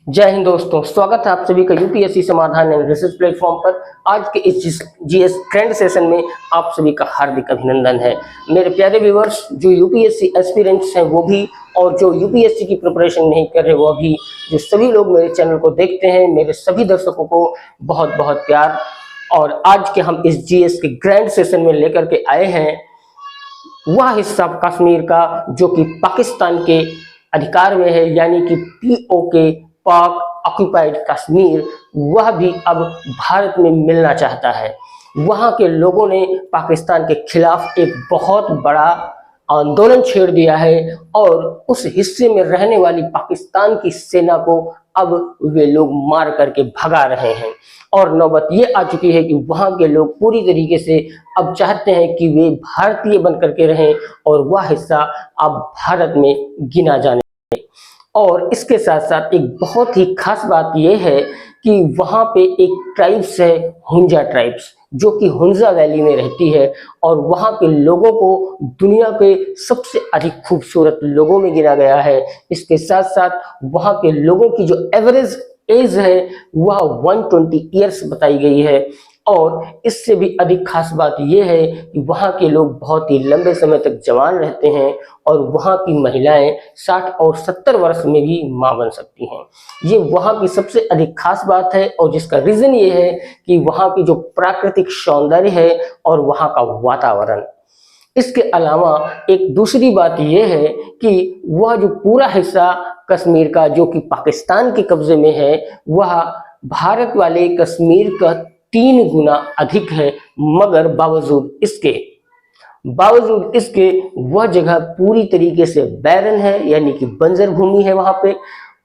जय हिंद दोस्तों, स्वागत है आप सभी का यूपीएससी समाधान एंड रिसर्च प्लेटफॉर्म पर। आज के इस जीएस ट्रेंड सेशन में आप सभी का हार्दिक अभिनंदन है। मेरे प्यारे व्यूअर्स, जो यूपीएससी एस्पिरेंट्स हैं वो भी, और जो यूपीएससी की प्रिपरेशन नहीं कर रहे वो भी, जो सभी लोग मेरे चैनल को देखते हैं, मेरे सभी दर्शकों को बहुत बहुत प्यार। और आज के हम इस जीएस के ग्रैंड सेशन में लेकर के आए हैं वह हिस्सा कश्मीर का जो कि पाकिस्तान के अधिकार में है, यानी कि पीओके, पाक ऑक्युपाइड कश्मीर, वह भी अब भारत में मिलना चाहता है। वहां के लोगों ने पाकिस्तान के खिलाफ एक बहुत बड़ा आंदोलन छेड़ दिया है और उस हिस्से में रहने वाली पाकिस्तान की सेना को अब वे लोग मार करके भगा रहे हैं। और नौबत ये आ चुकी है कि वहां के लोग पूरी तरीके से अब चाहते हैं कि वे भारतीय बन करके रहें और वह हिस्सा अब भारत में गिना जाने। और इसके साथ साथ एक बहुत ही खास बात यह है कि वहां पे एक ट्राइब्स है, हुंजा ट्राइब्स, जो कि हुंजा वैली में रहती है और वहां के लोगों को दुनिया के सबसे अधिक खूबसूरत लोगों में गिना गया है। इसके साथ साथ वहां के लोगों की जो एवरेज एज है वह 120 ईयर्स बताई गई है। और इससे भी अधिक खास बात यह है कि वहाँ के लोग बहुत ही लंबे समय तक जवान रहते हैं और वहाँ की महिलाएं 60 और 70 वर्ष में भी मां बन सकती हैं। ये वहाँ की सबसे अधिक खास बात है और जिसका रीजन ये है कि वहाँ की जो प्राकृतिक सौंदर्य है और वहाँ का वातावरण। इसके अलावा एक दूसरी बात यह है कि वह जो पूरा हिस्सा कश्मीर का जो कि पाकिस्तान के कब्जे में है, वह भारत वाले कश्मीर का 3 गुना अधिक है, मगर बावजूद इसके वह जगह पूरी तरीके से बैरन है, यानी कि बंजर भूमि है वहां पे।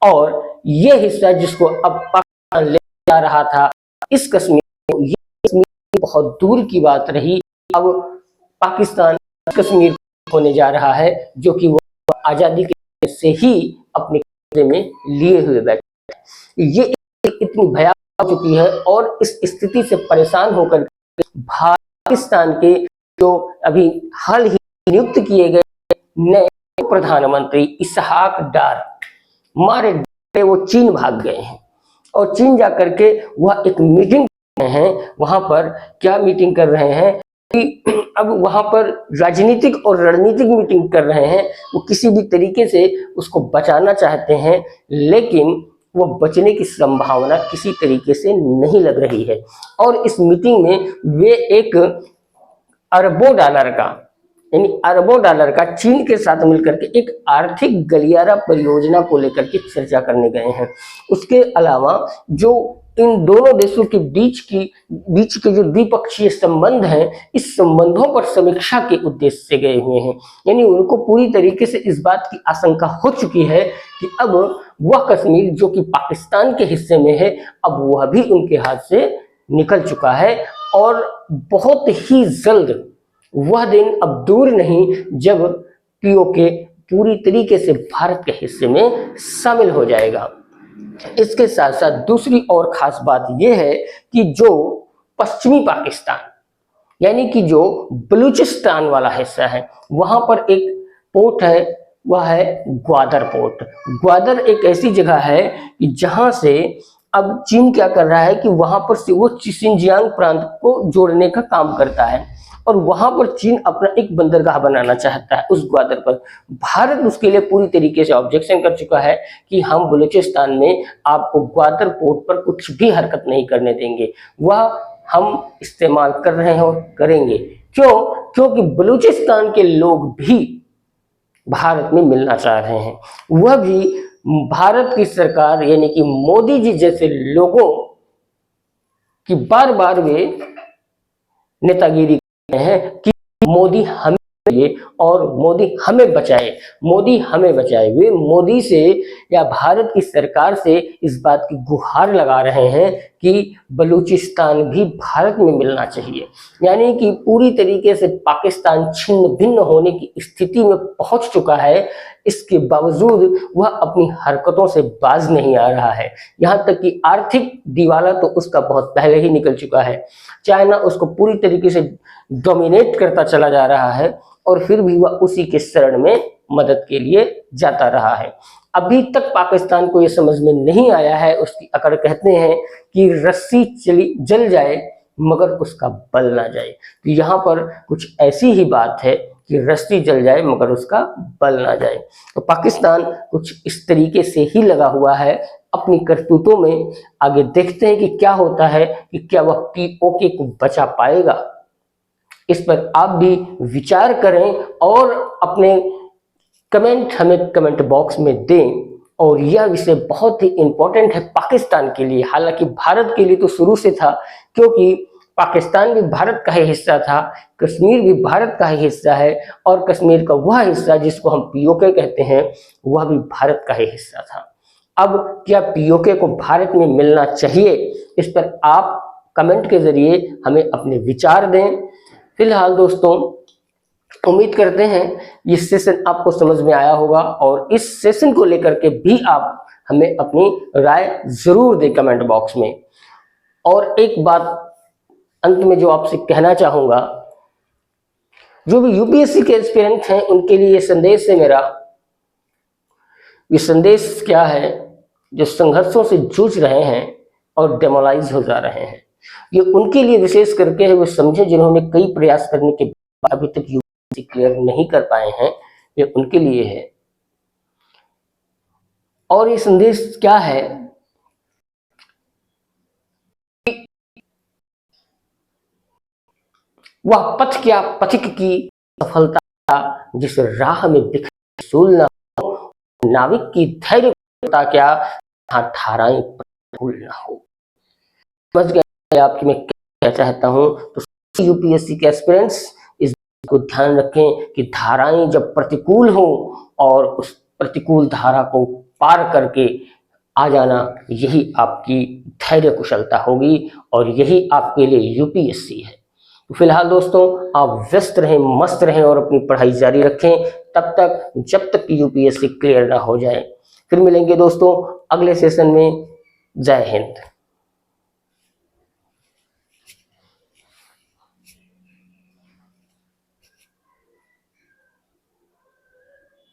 और यह हिस्सा जिसको अब पाकिस्तान ले जा रहा था, इस कश्मीर को, ये कश्मीर बहुत दूर की बात रही, अब पाकिस्तान कश्मीर होने जा रहा है, जो कि वह आजादी के से ही अपने कब्जे में लिए हुए बैठे। ये इतनी भयावह हो चुकी है और इस स्थिति से परेशान होकर पाकिस्तान के जो अभी हाल ही नियुक्त किए गए नए प्रधानमंत्री इसहाक डार मारे डरे वो चीन भाग गए हैं और चीन जा करके वह एक मीटिंग कर रहे हैं। वहां पर क्या मीटिंग कर रहे हैं कि अब वहां पर राजनीतिक और रणनीतिक मीटिंग कर रहे हैं। वो किसी भी तरीके से उसको बचाना चाहते हैं, लेकिन वो बचने की संभावना किसी तरीके से नहीं लग रही है। और इस मीटिंग में वे एक अरबों डॉलर का चीन के साथ मिलकर के एक आर्थिक गलियारा परियोजना को लेकर के चर्चा करने गए हैं। उसके अलावा जो इन दोनों देशों के बीच के जो द्विपक्षीय संबंध हैं, इस संबंधों पर समीक्षा के उद्देश्य से गए हुए हैं। यानी उनको पूरी तरीके से इस बात की आशंका हो चुकी है कि अब वह कश्मीर जो कि पाकिस्तान के हिस्से में है, अब वह भी उनके हाथ से निकल चुका है और बहुत ही जल्द वह दिन अब दूर नहीं जब पीओके पूरी तरीके से भारत के हिस्से में शामिल हो जाएगा। इसके साथ साथ दूसरी और खास बात यह है कि जो पश्चिमी पाकिस्तान, यानी कि जो बलूचिस्तान वाला हिस्सा है, वहां पर एक पोर्ट है, वह है ग्वादर पोर्ट। ग्वादर एक ऐसी जगह है कि जहां से अब चीन क्या कर रहा है कि वहां पर से वो शिनजियांग प्रांत को जोड़ने का काम करता है और वहां पर चीन अपना एक बंदरगाह बनाना चाहता है उस ग्वादर पर। भारत उसके लिए पूरी तरीके से ऑब्जेक्शन कर चुका है कि हम बलूचिस्तान में आपको ग्वादर पोर्ट पर कुछ भी हरकत नहीं करने देंगे, वह हम इस्तेमाल कर रहे हैं और करेंगे। क्योंकि बलूचिस्तान के लोग भी भारत में मिलना चाह रहे हैं। वह भी भारत की सरकार यानी कि मोदी जी जैसे लोगों की बार बार वे नेतागिरी हैं कि मोदी हमें और मोदी हमें बचाए। वे मोदी से या भारत की सरकार से इस बात की गुहार लगा रहे हैं कि बलूचिस्तान भी भारत में मिलना चाहिए। यानी कि पूरी तरीके से पाकिस्तान छिन्न भिन्न होने की स्थिति में पहुंच चुका है। इसके बावजूद वह अपनी हरकतों से बाज नहीं आ रहा है। यहाँ तक कि आर्थिक दिवाला तो उसका बहुत पहले ही निकल चुका है। चाइना उसको पूरी तरीके से डोमिनेट करता चला जा रहा है और फिर भी वह उसी के शरण में मदद के लिए जाता रहा है। अभी तक पाकिस्तान को ये समझ में नहीं आया है, उसकी अकड़ कहते हैं कि रस्सी चली जल जाए मगर उसका बल ना जाए। तो यहाँ पर कुछ ऐसी ही बात है कि रस्सी जल जाए मगर उसका बल ना जाए। तो पाकिस्तान कुछ इस तरीके से ही लगा हुआ है अपनी करतूतों में। आगे देखते हैं कि क्या होता है, कि क्या वह पीओके को बचा पाएगा। इस पर आप भी विचार करें और अपने कमेंट हमें कमेंट बॉक्स में दें। और यह विषय बहुत ही इंपॉर्टेंट है पाकिस्तान के लिए, हालांकि भारत के लिए तो शुरू से था, क्योंकि पाकिस्तान भी भारत का ही हिस्सा था, कश्मीर भी भारत का ही हिस्सा है, और कश्मीर का वह हिस्सा जिसको हम पीओके कहते हैं वह भी भारत का ही हिस्सा था। अब क्या पीओके को भारत में मिलना चाहिए, इस पर आप कमेंट के जरिए हमें अपने विचार दें। फिलहाल दोस्तों, उम्मीद करते हैं ये सेशन आपको समझ में आया होगा, और इस सेशन को लेकर के भी आप हमें अपनी राय जरूर दें कमेंट बॉक्स में। और एक बात अंत में जो आपसे कहना चाहूंगा, जो भी यूपीएससी के एस्पिरेंट हैं उनके लिए ये संदेश है मेरा। ये संदेश क्या है, जो संघर्षों से जूझ रहे हैं और डेमोलाइज हो जा रहे हैं, ये उनके लिए विशेष करके है। वो समझे जिन्होंने कई प्रयास करने के बाद अभी तक यूपीएससी क्लियर नहीं कर पाए हैं, ये उनके लिए है। और ये संदेश क्या है, वह पथ क्या पथिक की सफलता जिस राह में बिखर न हो, नाविक की धैर्य क्या धाराएं भूल न हो। समझ गए आपकी मैं क्या चाहता हूं। तो यूपीएससी के एस्पिरेंट्स इस को ध्यान रखें कि धाराएं जब प्रतिकूल हो और उस प्रतिकूल धारा को पार करके आ जाना, यही आपकी धैर्य कुशलता होगी और यही आपके लिए यूपीएससी है। तो फिलहाल दोस्तों, आप व्यस्त रहें, मस्त रहें और अपनी पढ़ाई जारी रखें तब तक जब तक यूपीएससी क्लियर ना हो जाए। फिर मिलेंगे दोस्तों अगले सेशन में। जय हिंद।